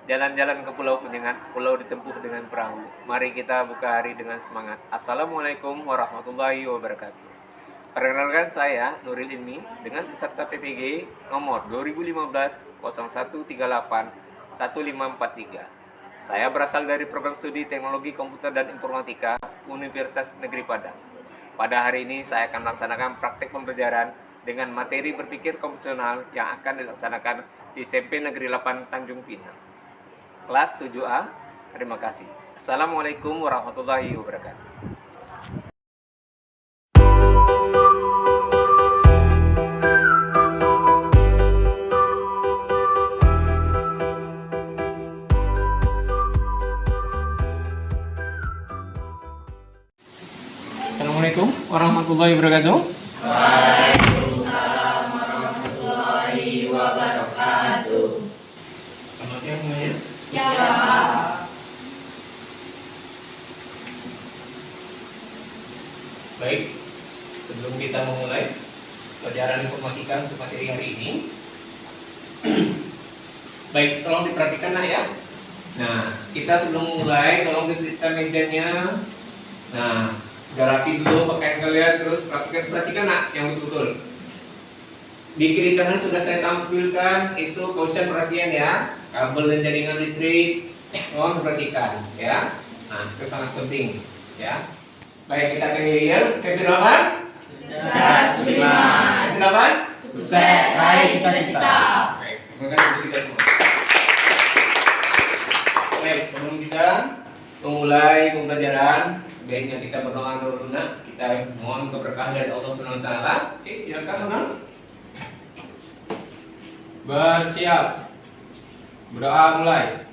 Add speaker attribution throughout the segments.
Speaker 1: Jalan-jalan ke Pulau Kuningan, pulau ditempuh dengan perahu. Mari kita buka hari dengan semangat. Assalamualaikum warahmatullahi wabarakatuh. Perkenalkan saya Nuril Ilmi dengan peserta PPG nomor 2015 0138 1543. Saya berasal dari program studi Teknologi Komputer dan Informatika Universitas Negeri Padang. Pada hari ini saya akan melaksanakan praktek pembelajaran dengan materi berpikir komputasional yang akan dilaksanakan di SMP Negeri 8 Tanjung Pinang. Kelas 7A. Terima kasih. Assalamualaikum warahmatullahi wabarakatuh. Assalamualaikum warahmatullahi wabarakatuh.
Speaker 2: Waalaikumsalam warahmatullahi wabarakatuh.
Speaker 1: Selamat siang semuanya.
Speaker 2: Siap.
Speaker 1: Baik, sebelum kita memulai pelajaran informatika untuk materi hari ini, baik, tolong diperhatikan ya. Nah, kita sebelum mulai, tolong diperiksa mejanya. Nah, udah rapi dulu pakaian kalian, terus perhatikan nak yang betul-betul. Di kiri kanan sudah saya tampilkan itu quotient perhatian ya, kabel dan jaringan listrik, mohon perhatikan ya. Nah, itu sangat penting ya. Baik, kita ke Yel, saya berapa?
Speaker 2: Cerdas beriman.
Speaker 1: Berapa?
Speaker 2: Sukses raih cita-cita.
Speaker 1: Baik, terima kasih untuk kita semua. Baik, sebelum kita memulai pembelajaran, baiknya kita berdoa dulu nak. Kita mohon keberkahan dari Allah Subhanahu wa taala. Oke, silakan Nona.
Speaker 3: Bersiap. Berdoa mulai.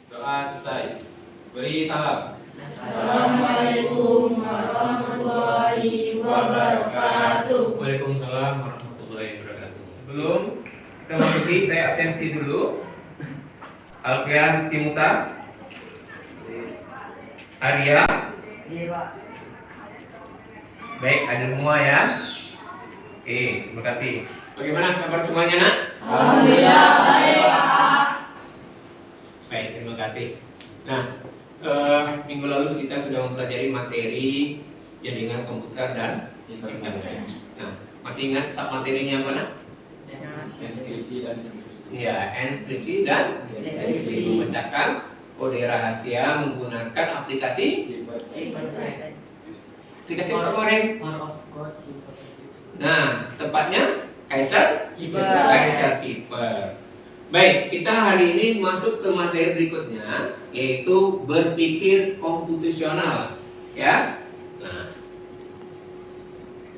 Speaker 3: Doa selesai. Beri salam.
Speaker 2: Assalamualaikum warahmatullahi wabarakatuh.
Speaker 1: Waalaikumsalam warahmatullahi wabarakatuh. Sebelum kita masuki, saya absensi dulu. Alfian Rizky Muta, Arya. Baik, ada semua ya. Oke, terima kasih. Bagaimana kabar semuanya nak?
Speaker 2: Alhamdulillah baik, Pak.
Speaker 1: Baik, terima kasih. Nah, minggu lalu kita sudah mempelajari materi jaringan komputer dan internet. Nah, masih ingat sub materinya apa nak?
Speaker 3: Inskripsi dan deskripsi.
Speaker 1: Iya, enkripsi dan deskripsi. Memecahkan kode rahasia menggunakan aplikasi apa kemarin? Nah, tepatnya Kaiser Keeper. Baik, kita hari ini masuk ke materi berikutnya, yaitu berpikir komputasional. Ya. Nah,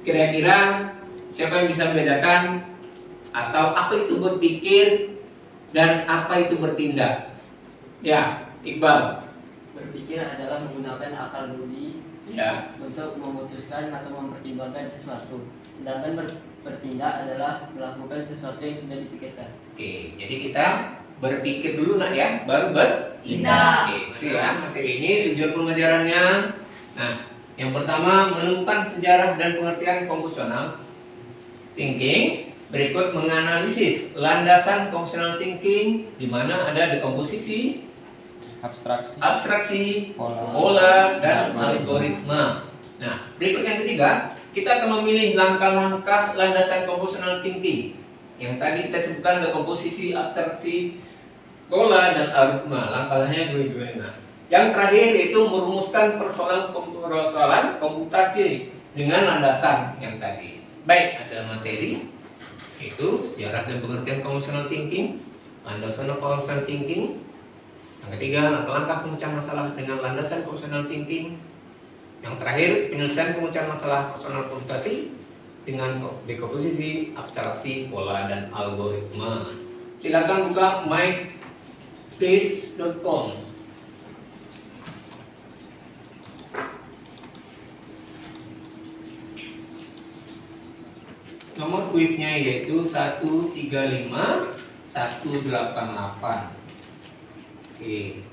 Speaker 1: kira-kira siapa yang bisa membedakan atau apa itu berpikir dan apa itu bertindak? Ya, Iqbal.
Speaker 4: Berpikir adalah menggunakan akal budi
Speaker 1: Ya.
Speaker 4: untuk memutuskan atau mempertimbangkan sesuatu. Sedangkan bertindak adalah melakukan sesuatu yang sudah dipikirkan.
Speaker 1: Oke, jadi kita berpikir dulu nak ya, baru bertindak. Oke, itu ya materi ini tujuan pengajarannya. Nah, yang pertama menemukan sejarah dan pengertian komputasional thinking. Berikut menganalisis landasan computational thinking, di mana ada dekomposisi, abstraksi, pola, dan algoritma. Nah, berikut yang ketiga, kita akan memilih langkah-langkah landasan computational thinking. Yang tadi kita sebutkan dekomposisi, abstraksi, pola, dan algoritma. Langkahnya dua-duanya. Yang terakhir yaitu merumuskan persoalan komputasi dengan landasan yang tadi. Baik, ada materi yaitu sejarah dan pengertian computational thinking, landasan computational thinking. Yang ketiga, langkah-langkah pemecahan masalah dengan landasan computational thinking. Yang terakhir, penyelesaian pemecahan masalah personal komputasi dengan dekomposisi, abstraksi, pola, dan algoritma. Silakan buka myquiz.com. Nomor kuisnya yaitu 135188. Oke.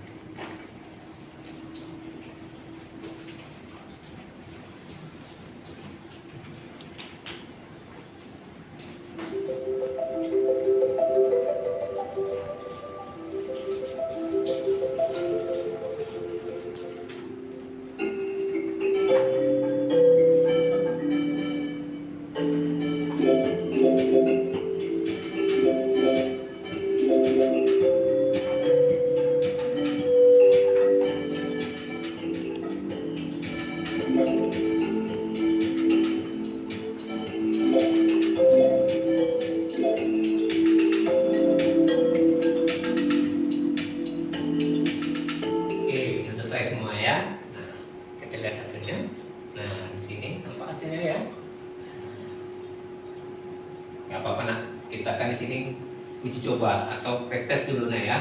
Speaker 1: absennya ya. Gak apa-apa nak, kita kan di sini uji coba atau pretest dulu nak ya.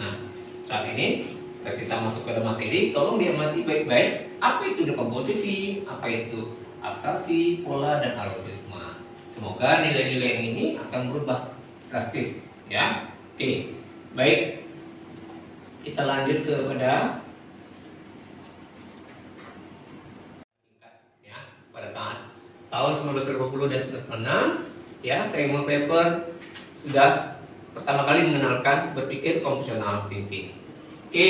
Speaker 1: Nah, saat ini kita masuk ke dalam materi, tolong diamati baik-baik apa itu dekomposisi, apa itu abstraksi, pola dan algoritma. Semoga nilai-nilai yang ini akan berubah drastis ya. Oke, baik. Kita lanjut kepada ya, pada saat tahun 1920 dan 1996 ya, saya mau paper sudah pertama kali mengenalkan berpikir fungsional thinking. Oke,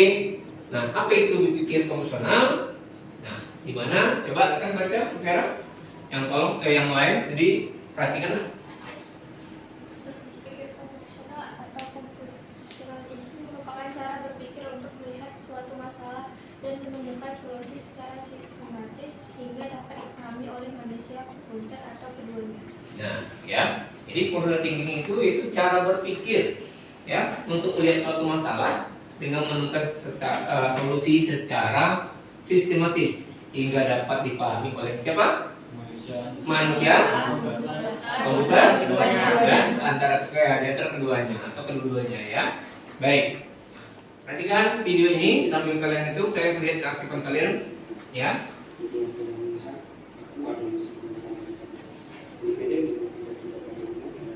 Speaker 1: nah apa itu berpikir fungsional? Nah, di mana? Coba akan baca Vera. Yang tolong yang lain, jadi perhatikan.
Speaker 2: Berpikir fungsional atau functional thinking merupakan cara berpikir untuk melihat suatu masalah dan menemukan solusi secara sistematis hingga dapat dipahami oleh manusia, komputer atau keduanya.
Speaker 1: Nah, ya. Jadi functional thinking itu cara berpikir ya untuk melihat suatu masalah dengan menemukan solusi secara sistematis hingga dapat dipahami oleh siapa? Manusia, komputer, dan antara keduanya atau kedua-duanya ya. Baik. Perhatikan video ini sambil kalian itu saya melihat keaktifan kalian ya.
Speaker 5: Itu yang kalian lihat, aku adalah sebuah mereka. Berbeda dengan tidak pada umumnya,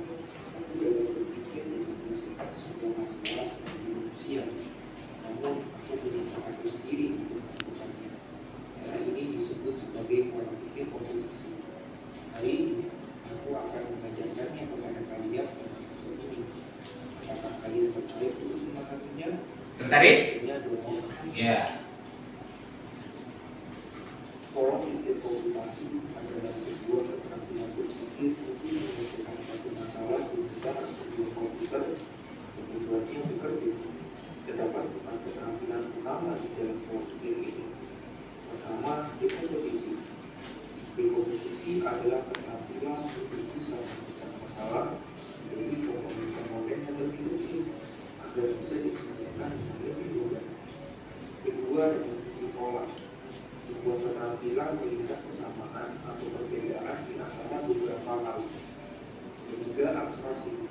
Speaker 5: aku dapat berpikir dan menyelesaikan sebuah masalah seperti manusia. Namun, aku punya caraku sendiri untuk melakukannya. Cara ini disebut sebagai pola pikir komputasi. Hari ini, aku akan mengajarkannya kepada kalian pada episode ini. Apakah kalian tertarik untuk memahaminya?
Speaker 1: Tertarik?
Speaker 5: Ya, dong.
Speaker 1: Ya.
Speaker 5: Pola pikir komputasi adalah sebuah keterampilan berpikir untuk menyelesaikan suatu masalah dengan cara sebuah komputer yang membuatnya bekerja. Terdapat 4 keterampilan utama di dalam pola pikir ini. Pertama, dekomposisi. Dekomposisi adalah keterampilan untuk bisa memecah masalah menjadi komponen-komponen yang lebih kecil agar bisa diselesaikan dengan lebih mudah. Kedua, definisi pola. Sebuah keterampilan melihat kesamaan atau perbedaan di antara beberapa hal. Ketiga, abstraksi.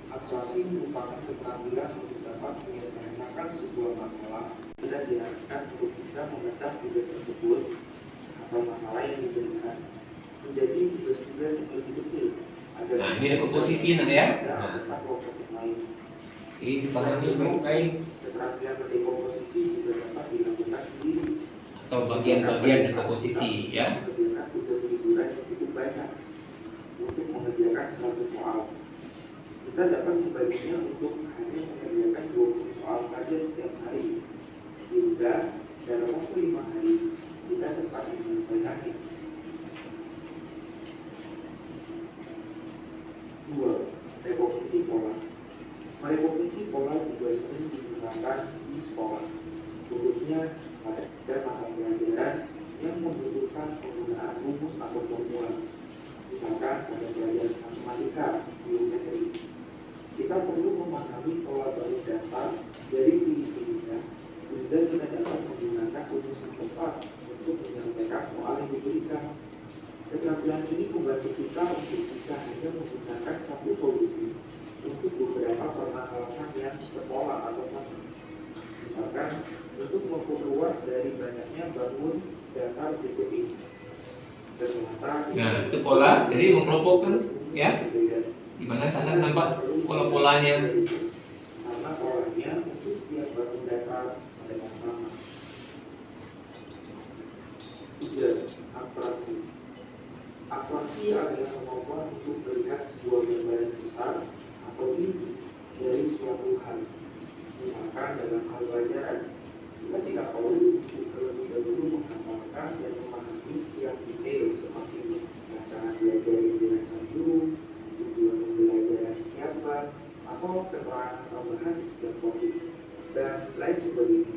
Speaker 5: Abstraksi merupakan keterampilan untuk dapat menyederhanakan sebuah masalah. Kita diarahkan untuk bisa memecah tugas tersebut atau masalah yang diberikan menjadi tugas-tugas yang lebih kecil. Agar
Speaker 1: Nah,
Speaker 5: bisa
Speaker 1: ini komposisi nak ya.
Speaker 5: pada anggota kelompok yang lain.
Speaker 1: Ini dipahami baik-baik
Speaker 5: Keterampilan mendekomposisi juga dapat dilakukan sendiri.
Speaker 1: atau bagian-bagian dekomposisi ya.
Speaker 5: Mengerjakan tugas liburan yang cukup banyak untuk mengerjakan 100 soal. Kita dapat membaginya untuk hanya mengerjakan 20 soal saja setiap hari, sehingga dalam waktu 5 hari kita dapat menyelesaikannya. 2. Rekognisi pola. Merekognisi pola juga sering digunakan di sekolah, khususnya pada mata pelajaran yang membutuhkan penggunaan rumus atau formula. Misalkan pada pelajaran matematika, geometri. Kita perlu memahami pola baru data dari ciri-cirinya sehingga kita dapat menggunakan rumus yang tepat untuk menyelesaikan soal yang diberikan. Keterampilan ini membantu kita untuk bisa hanya menggunakan satu solusi untuk beberapa permasalahan yang sepola atau sama. Misalkan untuk memperluas dari banyaknya bangun data berikut ini. Ternyata
Speaker 1: Nah, itu pola. Jadi mengelompokkan ya. Di mana sana nampak pola-polanya.
Speaker 5: Karena polanya untuk setiap bangun data adalah sama. 3. Abstraksi. Abstraksi adalah kemampuan untuk melihat sebuah gambaran besar atau inti dari suatu hal. Misalkan dalam hal pelajaran, kita tidak perlu untuk terlebih dahulu menghafalkan dan memahami setiap detail seperti rancangan belajar yang dirancang guru, tujuan pembelajaran setiap bab, atau keterangan tambahan di setiap topik, dan lain sebagainya.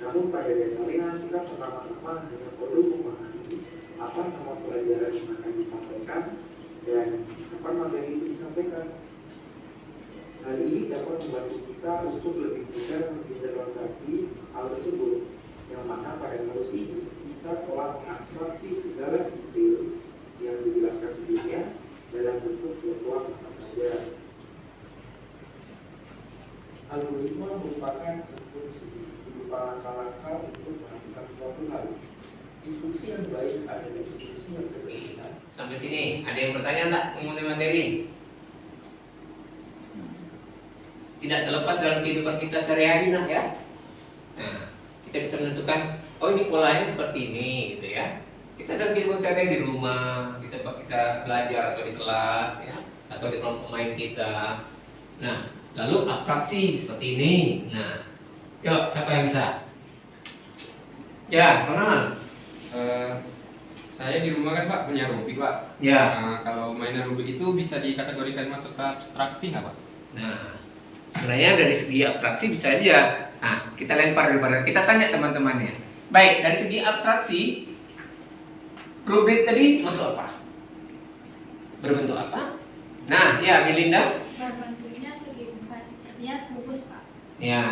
Speaker 5: Namun pada dasarnya kita pertama-tama hanya perlu memahami apa nama pelajaran yang akan disampaikan dan kapan materi itu disampaikan. Hal ini dapat membantu kita untuk lebih mudah mengeneralisasi hal tersebut, yang mana pada kasus ini kita telah mengabstraksi segala detail baik adanya diskusi yang seperti ini.
Speaker 1: Sampai sini, ada yang bertanya enggak mengenai materi? Tidak terlepas dalam kehidupan kita sehari-hari nah ya. Nah, kita bisa menentukan, oh ini polanya seperti ini gitu ya. Kita dalam kehidupan sehari-hari di rumah, kita belajar atau di kelas ya, atau di kelompok main kita. Nah, lalu abstraksi seperti ini. Nah, yuk siapa yang bisa? Ya, Ronald.
Speaker 3: Saya di rumah kan Pak punya Rubik Pak.
Speaker 1: Ya.
Speaker 3: Nah, kalau mainan Rubik itu bisa dikategorikan masuk ke abstraksi nggak Pak?
Speaker 1: Nah, sebenarnya dari segi abstraksi bisa aja. Nah, kita lempar daripada kita tanya teman-temannya. Baik, dari segi abstraksi, Rubik tadi masuk apa? Berbentuk apa? Nah, ya Melinda.
Speaker 2: Bentuknya segi empat, sepertinya kubus, Pak.
Speaker 1: Ya,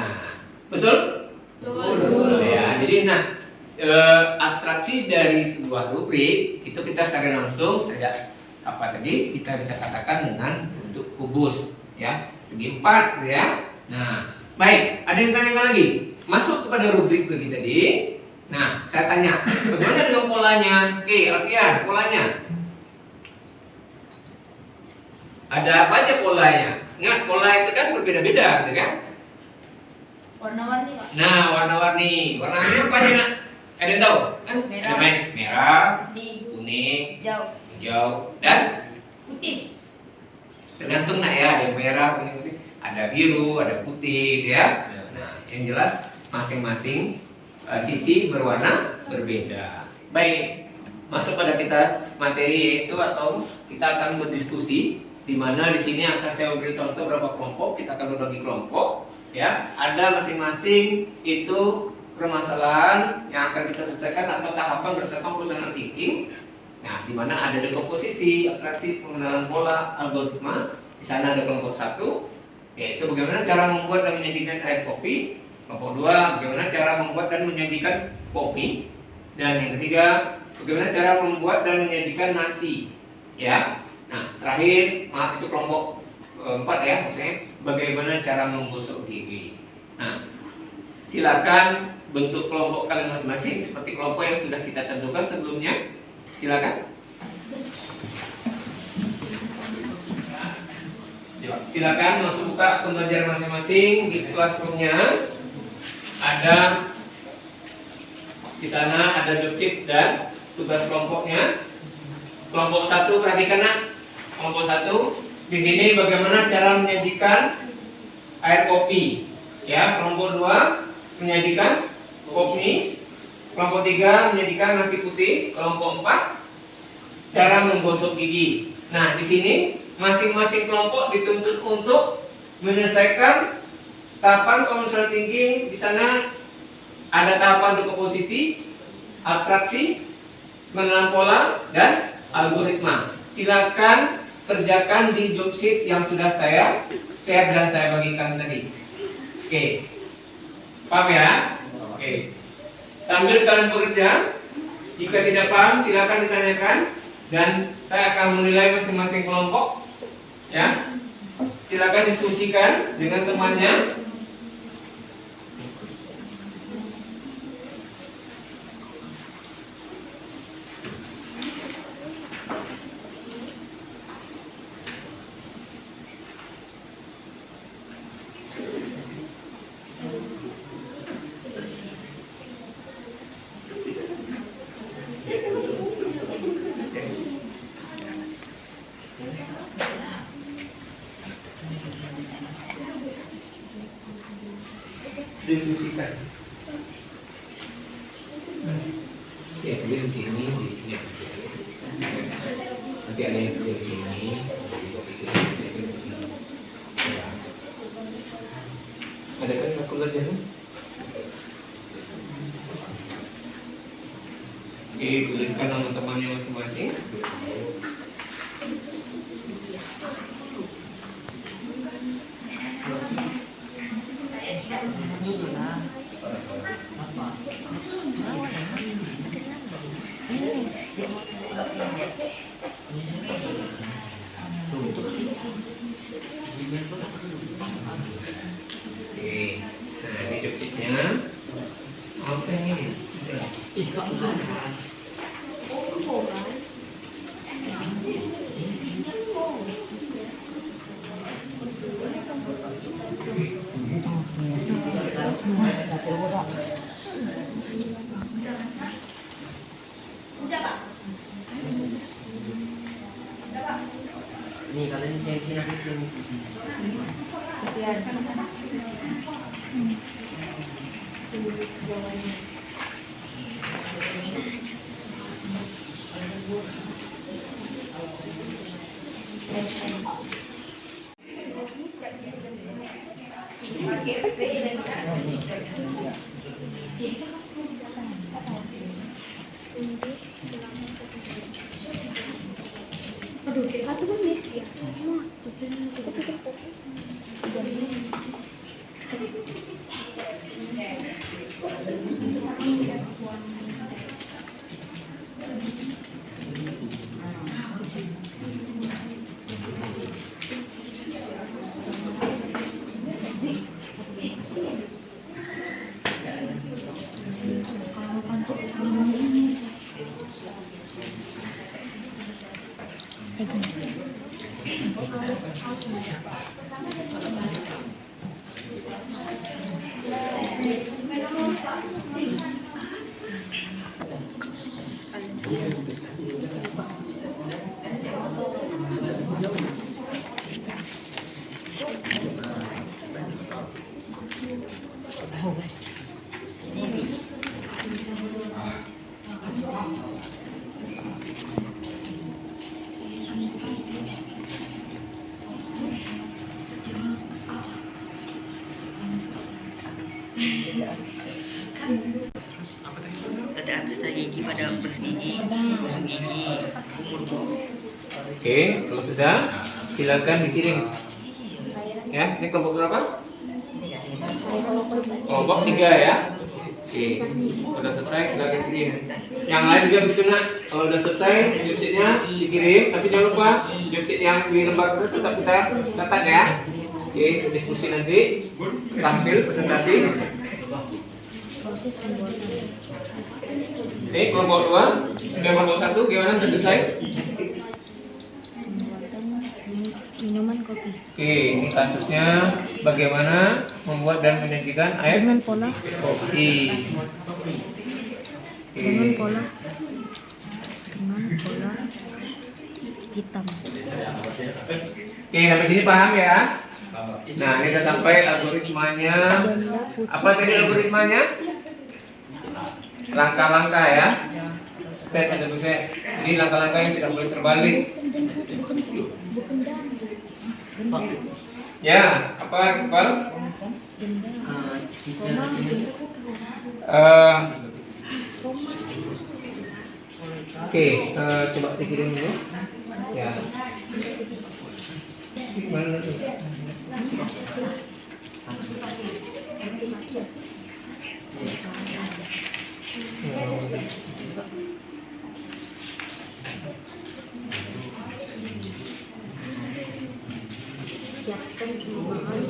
Speaker 1: betul?
Speaker 2: Betul.
Speaker 1: Ya, jadi abstraksi dari sebuah rubrik itu kita secara langsung tidak apa tadi kita bisa katakan dengan bentuk kubus ya, segi empat ya. Nah, baik, ada yang tanya lagi masuk kepada rubrik tadi. Nah, saya tanya bagaimana dengan polanya? Oke, Alfian, polanya ada apa aja polanya? Ingat, pola itu kan berbeda-beda gitu kan.
Speaker 2: Warna-warni, Pak.
Speaker 1: Nah, warna-warni apa aja nak? Ada yang tahu?
Speaker 2: Merah.
Speaker 1: Ada merah,
Speaker 2: Di
Speaker 1: kuning,
Speaker 2: jauh
Speaker 1: hijau, dan
Speaker 2: putih.
Speaker 1: tergantung nak ya, ada yang merah, kuning, putih, ada biru, ada putih, gitu ya.
Speaker 3: Ya.
Speaker 1: Nah, yang jelas masing-masing sisi berwarna berbeda. Baik, masuk pada kita materi yaitu atau kita akan berdiskusi di mana di sini akan saya beri contoh beberapa kelompok, kita akan berbagi kelompok, ya. Ada masing-masing itu permasalahan yang akan kita selesaikan atau tahapan berdasarkan personal thinking. Nah, di mana ada dekomposisi, abstraksi, pengenalan pola, algoritma. Di sana ada kelompok 1, yaitu bagaimana cara membuat dan menyajikan air kopi. Kelompok 2, bagaimana cara membuat dan menyajikan kopi. Dan yang ketiga, bagaimana cara membuat dan menyajikan nasi. Ya. Nah, terakhir, maaf itu kelompok 4 ya, maksudnya bagaimana cara menggosok gigi. Nah, silakan bentuk kelompok kalian masing-masing seperti kelompok yang sudah kita tentukan sebelumnya. Silakan. Silakan langsung buka akun belajar masing-masing di classroom-nya. Ada di sana ada job sheet dan tugas kelompoknya. Kelompok 1 perhatikan nak. Kelompok 1 di sini bagaimana cara menyajikan air kopi. Ya, kelompok 2 menyajikan kopi. Kelompok 3 menyajikan nasi putih. Kelompok 4 cara menggosok gigi. Nah, di sini masing-masing kelompok dituntut untuk menyelesaikan tahapan conceptual thinking. Di sana ada tahapan dekomposisi, abstraksi, pengenalan pola, dan algoritma. Silakan kerjakan di job sheet yang sudah saya share dan saya bagikan tadi. Oke. Paham ya? Oke. Sambil kalian bekerja, jika tidak paham silakan ditanyakan dan saya akan menilai masing-masing kelompok. Ya. Silakan diskusikan dengan temannya. Diskusikan. Ya, di sini, di sini. Nanti ada yang di sini, di sini. Ada kan kalkulatornya? Oke, tuliskan nama temannya masing-masing. Oke, nah ini job sheet-nya. Apa yang ini?
Speaker 4: Nih kalian siapin aku sini.
Speaker 2: Aduh, satu menit.
Speaker 4: Kata habis gigi pada beras gigi, gosok gigi, kumur.
Speaker 1: Oke, kalau sudah silakan dikirim. Ya, ini kelompok berapa? Kelompok 3 ya. Oke, sudah selesai silakan kirim. Yang lain juga begitu nak. Kalau sudah selesai jobsitnya dikirim, tapi jangan lupa jobsit yang di lembar itu tetap kita catat ya. Oke, diskusi nanti tampil presentasi. Ini kelompok 2, kelompok 1 gimana sudah selesai?
Speaker 6: Minuman kopi
Speaker 1: Oke, ini kasusnya bagaimana membuat dan menyajikan air
Speaker 6: dengan pola
Speaker 1: kopi.
Speaker 6: dengan
Speaker 1: Oke.
Speaker 6: pola hitam.
Speaker 1: Oke, sampai sini paham ya? Nah, ini sudah sampai algoritmanya.
Speaker 6: Ganda putih
Speaker 1: Apa tadi algoritmanya? Langkah-langkah ya. Step ada bisa. Ini langkah-langkah yang tidak boleh terbalik. Ya, apa Iqbal? Oke, coba dikirim dulu. Ya. Gimana tuh?
Speaker 6: siapkan perubahan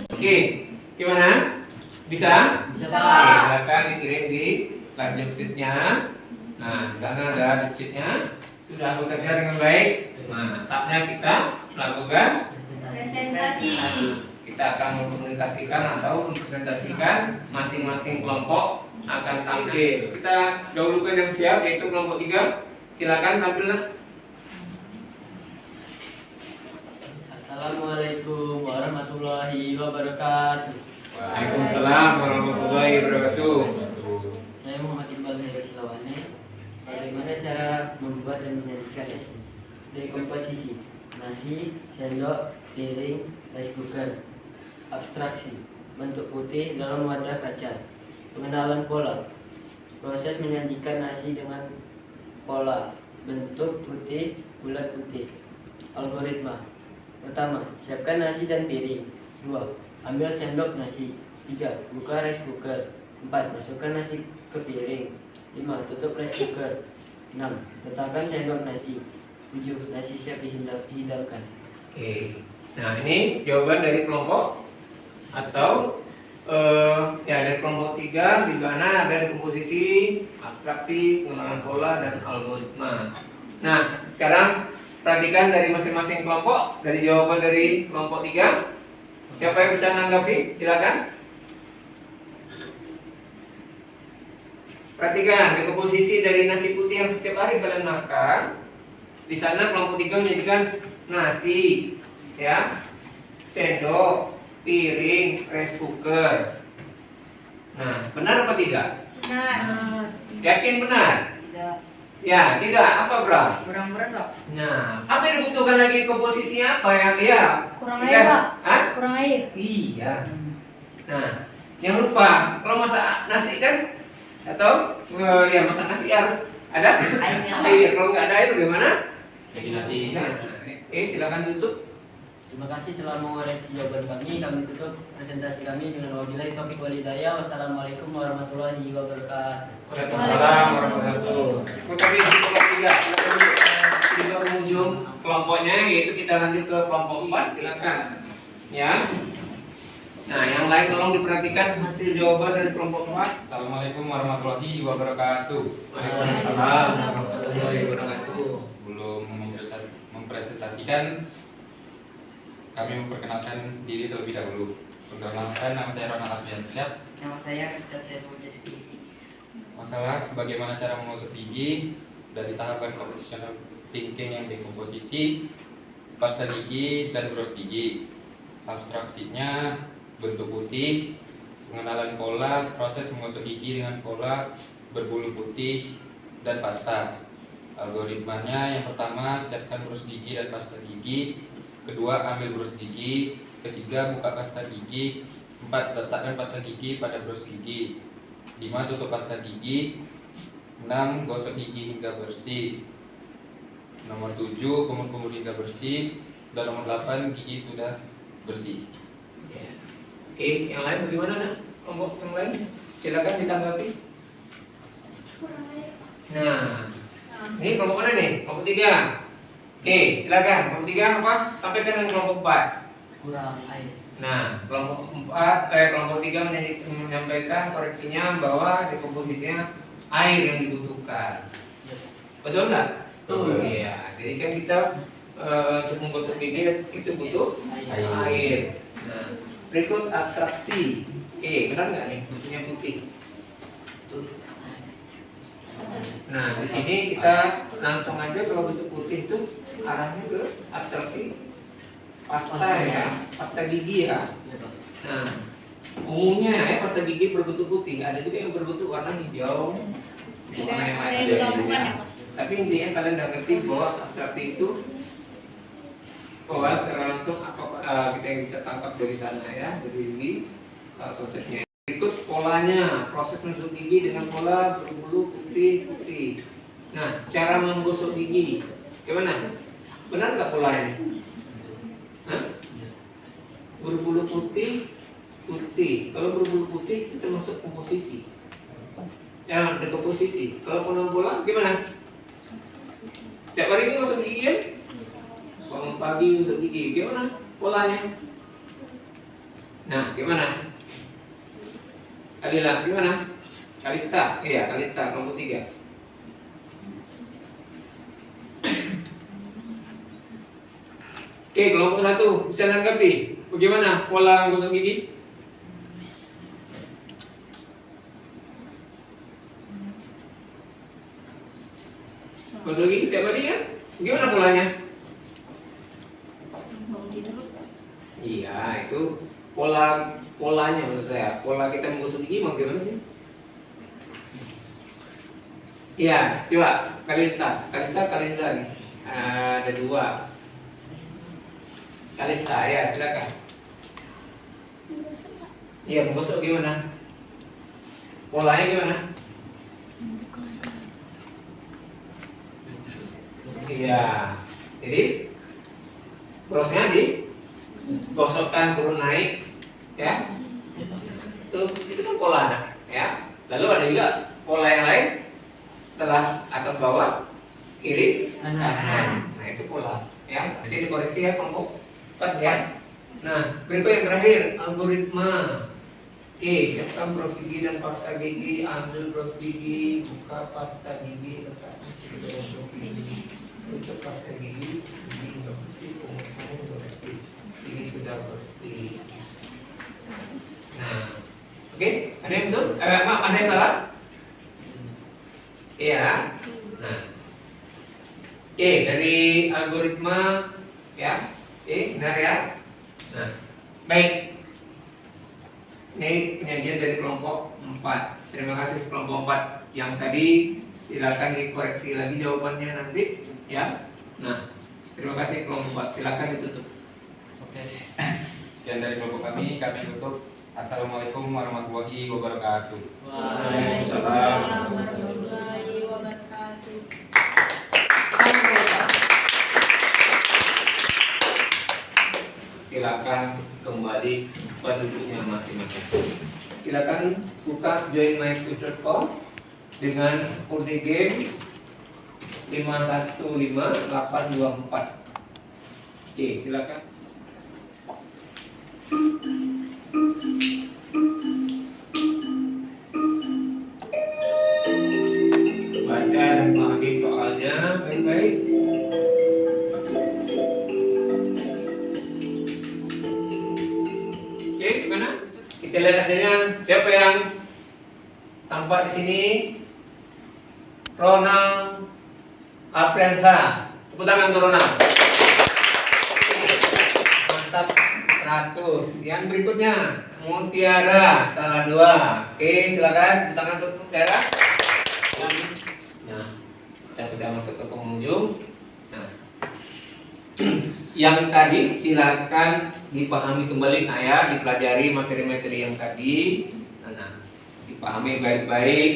Speaker 1: Oke, gimana? Bisa?
Speaker 4: Bisa,
Speaker 1: Oke,
Speaker 4: Pak.
Speaker 1: silakan dikirim di live jobsitnya. Nah, di sana ada jobsitnya. Sudah bekerja dengan baik. Nah, saatnya kita melakukan
Speaker 2: Presentasi.
Speaker 1: kita akan mengkomunikasikan atau mempresentasikan masing-masing kelompok akan tampil. Kita dahulukan yang siap yaitu kelompok 3. Silakan tampillah.
Speaker 4: Assalamualaikum warahmatullahi wabarakatuh.
Speaker 1: Waalaikumsalam warahmatullahi wabarakatuh.
Speaker 4: Saya Muhammad Iqbal Hendrik Silawani. Bagaimana cara membuat dan menyajikan nasi? Dari komposisi: nasi, sendok, piring, rice cooker. Abstraksi: bentuk putih dalam wadah kaca. Pengenalan pola: proses menyajikan nasi dengan pola bentuk putih, bulat putih. Algoritma: pertama, siapkan nasi dan piring. 2. Ambil sendok nasi. 3. Buka rice cooker. 4. Masukkan nasi ke piring. 5. Tutup rice cooker. 6. Letakkan sendok nasi. 7. Nasi siap dihidangkan.
Speaker 1: Oke. Nah, ini jawaban dari kelompok atau ya dari kelompok 3 di mana ada di komposisi, abstraksi, pengenalan pola dan algoritma. Nah, sekarang perhatikan dari masing-masing kelompok, dari jawaban dari kelompok 3. Siapa yang bisa menanggapi? Silakan. Perhatikan dekomposisi dari nasi putih yang setiap hari kalian makan. Di sana kelompok 3 menjadikan nasi, ya, sendok, piring, rice cooker. Nah, benar apa tidak?
Speaker 2: Benar.
Speaker 1: Yakin benar?
Speaker 4: Tidak.
Speaker 1: Ya, tidak. Apa, Bram?
Speaker 4: Kurang beresok.
Speaker 1: Nah, apa yang dibutuhkan lagi komposisinya apa ya? Iya.
Speaker 2: Kurang
Speaker 1: Iya.
Speaker 2: air, Pak.
Speaker 1: Hah?
Speaker 2: Kurang air.
Speaker 1: Iya. Nah, jangan lupa kalau masak nasi kan atau ya masak nasi harus ada
Speaker 4: Airnya.
Speaker 1: air. Kalau nggak ada air bagaimana?
Speaker 3: Jadi nasi.
Speaker 1: Silakan tutup.
Speaker 4: Terima kasih telah mengoreksi jawaban kami. Kami tutup presentasi kami dengan wabillahi taufiq wal hidayah. Wassalamualaikum warahmatullahi wabarakatuh.
Speaker 1: Waalaikumsalam warahmatullahi wabarakatuh. Terima kasih kelompok 3. Kita pengunjung kelompoknya yaitu kita lanjut ke kelompok 4. Silakan. Ya. Nah, yang lain tolong diperhatikan hasil jawaban dari kelompok 4.
Speaker 3: Assalamualaikum warahmatullahi wabarakatuh.
Speaker 1: Waalaikumsalam warahmatullahi wabarakatuh.
Speaker 3: Belum mempresentasikan, kami memperkenalkan diri terlebih dahulu. Perkenalkan, nama saya Ronald Ardiansyah.
Speaker 4: Nama saya Dr. Mujeski.
Speaker 3: Masalah bagaimana cara mengusut gigi dari tahapan computational thinking yang dekomposisi, pasta gigi dan bros gigi. Abstraksinya bentuk putih, pengenalan pola, proses mengusut gigi dengan pola berbulu putih dan pasta. Algoritmanya yang pertama, siapkan bros gigi dan pasta gigi. Kedua, ambil bros gigi. Ketiga, buka pasta gigi. 4, letakkan pasta gigi pada bros gigi. 5, tutup pasta gigi. 6, gosok gigi hingga bersih. Nomor 7, kumur-kumur hingga bersih. Dan nomor 8, gigi sudah bersih.
Speaker 1: Ya. Oke, yang lain bagaimana, Nak? Kelompok yang lain silakan ditanggapi.
Speaker 2: Kurang air.
Speaker 1: Nah, ini kelompok mana nih? Kelompok 3. Oke, silakan. Kelompok 3 apa? Sampaikan dengan kelompok 4.
Speaker 4: Kurang air.
Speaker 1: Nah, kelompok 3 menyampaikan koreksinya bahwa dekomposisinya air yang dibutuhkan. Betul nggak?
Speaker 4: Betul.
Speaker 1: Iya. Jadi kan kita untuk menggosok gigi itu butuh air. Nah, berikut abstraksi. Oke, benar nggak nih? Bentuknya putih. Nah, di sini kita langsung aja kalau bentuk putih itu arahnya ke abstraksi pasta ya, pasta gigi ya. Nah, umumnya ya pasta gigi berbentuk putih, ada juga yang berbentuk warna hijau, warna yang
Speaker 2: Ada
Speaker 1: lain.
Speaker 2: yang digabungkan ya, Mas?
Speaker 1: Tapi intinya kalian udah ngerti bahwa abstraksi itu bahwa secara langsung kita yang bisa tangkap dari sana ya, dari ini prosesnya. Berikut polanya, proses menggosok gigi dengan pola berbulu putih-putih. Nah, cara menggosok gigi, gimana? Benar nggak polanya? Hah? Berbulu putih. Kalau berbulu putih itu termasuk komposisi. Ya, dekomposisi. Kalau pola gimana? Setiap hari ini masuk gigi kan? Bangun pagi masuk gigi, gimana polanya? Nah, gimana? Kalila, gimana? Kalista, iya Kalista, kelompok 3. Oke, kelompok 1 bisa nanggapi bagaimana pola gosok gigi? Gosok gigi setiap hari kan? Gimana polanya?
Speaker 2: Bangun tidur.
Speaker 1: Iya, itu polanya maksud saya. Pola kita menggosok gigi mau gimana sih? Iya, coba Kalista nih. Ada 2. Kalista, ya silakan. Iya, menggosok gimana? Polanya gimana? Iya. Jadi prosesnya digosokkan turun naik, ya. Itu kan pola anak, ya. Lalu ada juga pola yang lain setelah atas bawah, kiri, kanan. Nah, itu pola, ya. Nanti dikoreksi ya kelompok 4 ya. Nah, berikut yang terakhir, algoritma. Oke, siapkan bros gigi dan pasta gigi, ambil bros gigi, buka pasta gigi, letakkan di dalam bros gigi, tutup pasta gigi, gigi sudah bersih, kumur-kumur sudah bersih, gigi sudah bersih. Nah, oke, ada yang betul? Maaf, ada yang salah? Ya. Nah, oke, dari algoritma ya. Oke, benar ya. Nah, baik. Ini penyajian dari kelompok 4. Terima kasih kelompok 4 yang tadi, silakan dikoreksi lagi jawabannya nanti ya. Nah, terima kasih kelompok 4. Silakan ditutup.
Speaker 3: Oke. Sekian dari kelompok kami tutup. Assalamualaikum warahmatullahi wabarakatuh.
Speaker 2: Waalaikumsalam warahmatullahi wabarakatuh.
Speaker 1: Silakan kembali pada duduknya masing-masing. Silakan buka joinmyquiz.com dengan kode game 515824. Oke, silakan. Baca dan pahami soalnya baik-baik. Oke, gimana? Kita lihat hasilnya. Siapa yang tampak di sini? Ronald Apriansa. Tepuk tangan untuk Ronald. Mantap, 100. Yang berikutnya Mutiara, salah 2. Oke, silakan tepuk tangan untuk Mutiara. Nah, kita sudah masuk ke pengunjung. Nah, yang tadi silakan dipahami kembali, nah ya, dipelajari materi-materi yang tadi. Nah, dipahami baik-baik.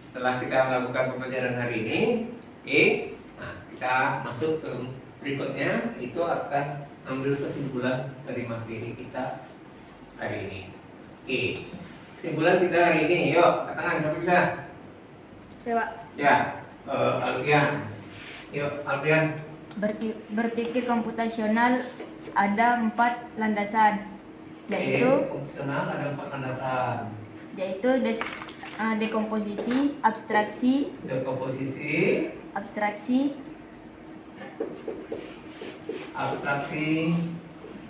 Speaker 1: Setelah kita melakukan pembelajaran hari ini, oke. Nah, kita masuk ke berikutnya, itu akan ambil kesimpulan dari materi kita hari ini. Oke. Kesimpulan kita hari ini, yuk, katakan siapa bisa?
Speaker 6: Coba.
Speaker 1: Ya, Alfian. Yuk, Alfian.
Speaker 6: Berpikir komputasional ada 4 landasan, yaitu
Speaker 1: Fungsional ada 4 landasan.
Speaker 6: dekomposisi, abstraksi,
Speaker 1: Dekomposisi, abstraksi,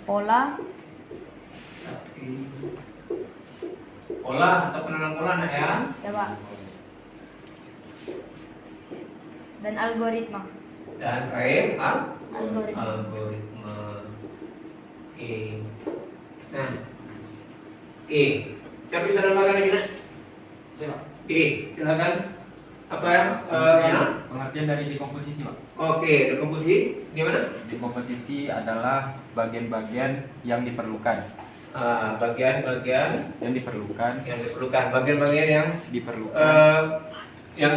Speaker 6: pola,
Speaker 1: pola atau penenang pola, nak ya.
Speaker 6: coba, dan algoritma.
Speaker 1: Dan terakhir
Speaker 6: Algoritma.
Speaker 1: algoritma. Oke. Nah, oke. Siapa bisa nambahkan lagi, nak?
Speaker 3: Siapa?
Speaker 1: Oke, silakan. Apa ya?
Speaker 3: Pengertian dari dekomposisi, Pak.
Speaker 1: Oke, dekomposisi gimana?
Speaker 3: Dekomposisi adalah bagian-bagian yang diperlukan.
Speaker 1: Bagian-bagian
Speaker 3: Yang diperlukan.
Speaker 1: bagian-bagian yang
Speaker 3: Diperlukan.
Speaker 1: yang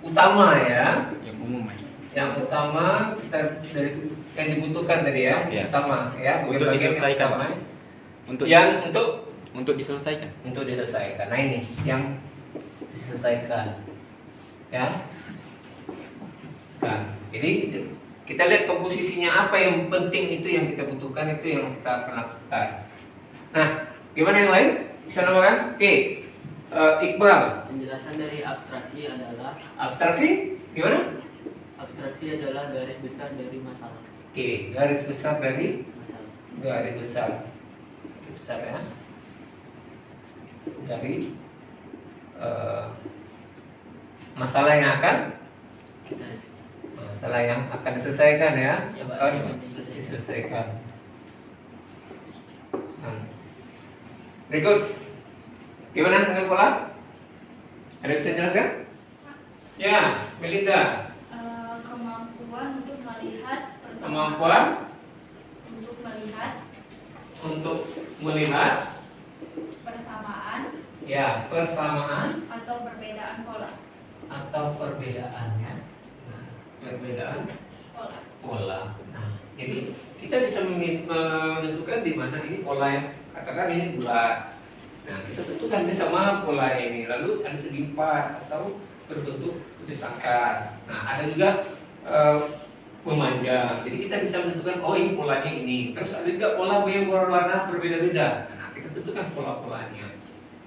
Speaker 1: utama ya.
Speaker 3: Yang umum, ya.
Speaker 1: Yang utama kita dari yang dibutuhkan tadi ya,
Speaker 3: Iya.
Speaker 1: utama ya,
Speaker 3: Untuk
Speaker 1: bagian-bagian
Speaker 3: diselesaikan.
Speaker 1: yang utama.
Speaker 3: Untuk
Speaker 1: Yang untuk
Speaker 3: diselesaikan.
Speaker 1: diselesaikan. Nah ini yang diselesaikan ya. Nah, jadi kita lihat komposisinya apa yang penting, itu yang kita butuhkan, itu yang kita akan lakukan. Nah, gimana yang lain? Bisa nambahkan? Oke, Iqbal.
Speaker 4: Penjelasan dari abstraksi adalah
Speaker 1: Abstraksi gimana?
Speaker 4: abstraksi adalah garis besar dari masalah.
Speaker 1: Oke, garis besar dari
Speaker 4: Masalah.
Speaker 1: garis besar ya, dari masalah yang akan diselesaikan ya,
Speaker 4: Ya, Pak,
Speaker 1: akan
Speaker 4: yang
Speaker 1: diselesaikan. Nah, berikut, gimana dengan pola? Ada bisa jelaskan? Ya, Melinda.
Speaker 2: Kemampuan untuk melihat
Speaker 1: Kemampuan
Speaker 2: untuk melihat
Speaker 1: untuk melihat
Speaker 2: persamaan
Speaker 1: ya persamaan
Speaker 2: atau perbedaan pola.
Speaker 1: atau perbedaannya. Nah, perbedaan pola. Nah, jadi kita bisa menentukan di mana ini pola yang katakan ini bulat. Nah, kita tentukan ini sama pola ini. Lalu ada segi 4 atau berbentuk putih sangkar. Nah, ada juga memanjang. Jadi kita bisa menentukan oh ini polanya ini. Terus ada juga pola yang berwarna berbeda-beda. Nah, kita tentukan pola-polanya.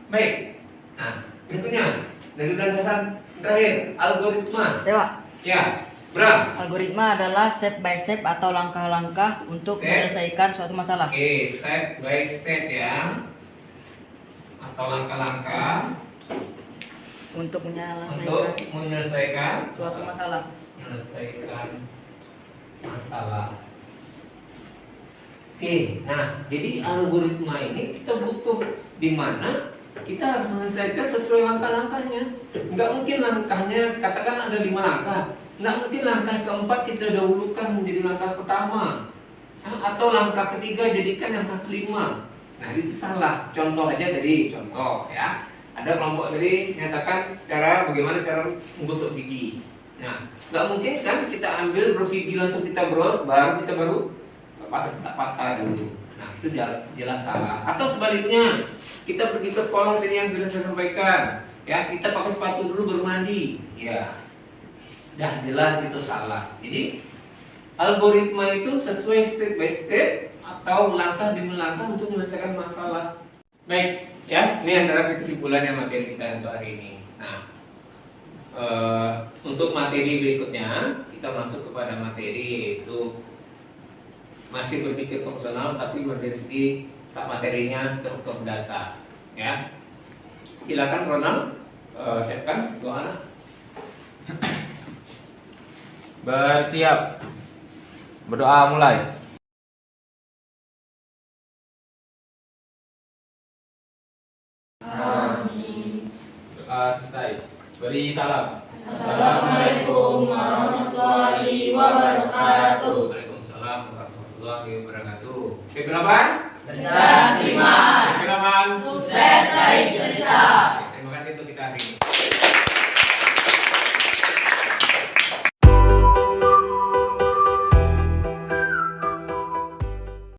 Speaker 1: Baik. Nah, berikutnya dari landasan terakhir, algoritma.
Speaker 7: Coba.
Speaker 1: Ya, Bram.
Speaker 7: Algoritma adalah step by step atau langkah-langkah untuk
Speaker 1: Oke.
Speaker 7: menyelesaikan suatu masalah.
Speaker 1: Oke, step by step ya. Atau langkah-langkah
Speaker 7: Untuk
Speaker 1: untuk menyelesaikan
Speaker 7: suatu masalah.
Speaker 1: menyelesaikan masalah. Oke, nah jadi algoritma ini kita butuh di mana kita harus menyelesaikan sesuai langkah-langkahnya. Nggak mungkin langkahnya katakan ada 5 langkah. Nggak mungkin langkah keempat kita dahulukan menjadi langkah pertama. Atau langkah ketiga jadikan langkah kelima. Nah itu salah. Contoh aja tadi, contoh ya. Ada kelompok tadi menyatakan bagaimana cara menggosok gigi. Nah, nggak mungkin kan kita ambil bros gigi langsung kita bros, baru kita pasta dulu. Nah, itu jelas salah. Atau sebaliknya, kita pergi ke sekolah tadi yang sudah saya sampaikan, ya kita pakai sepatu dulu baru mandi. Ya, dah jelas itu salah. Jadi algoritma itu sesuai step by step atau langkah demi langkah untuk menyelesaikan masalah. Baik, ya ini antara kesimpulannya materi kita untuk hari ini. Nah, untuk materi berikutnya kita masuk kepada materi yaitu masih berpikir fungsional tapi dari segi materinya struktur data. Ya, silakan Ronald, siapkan doa anak.
Speaker 3: Bersiap. Berdoa mulai.
Speaker 2: Amin.
Speaker 3: Doa selesai. Beri salam.
Speaker 2: Assalamualaikum warahmatullahi wabarakatuh.
Speaker 1: Waalaikumsalam warahmatullahi wabarakatuh. Kegeraban?
Speaker 2: Cerdas, iman.
Speaker 1: Kegeraban?
Speaker 2: Sukses, raih cita-cita.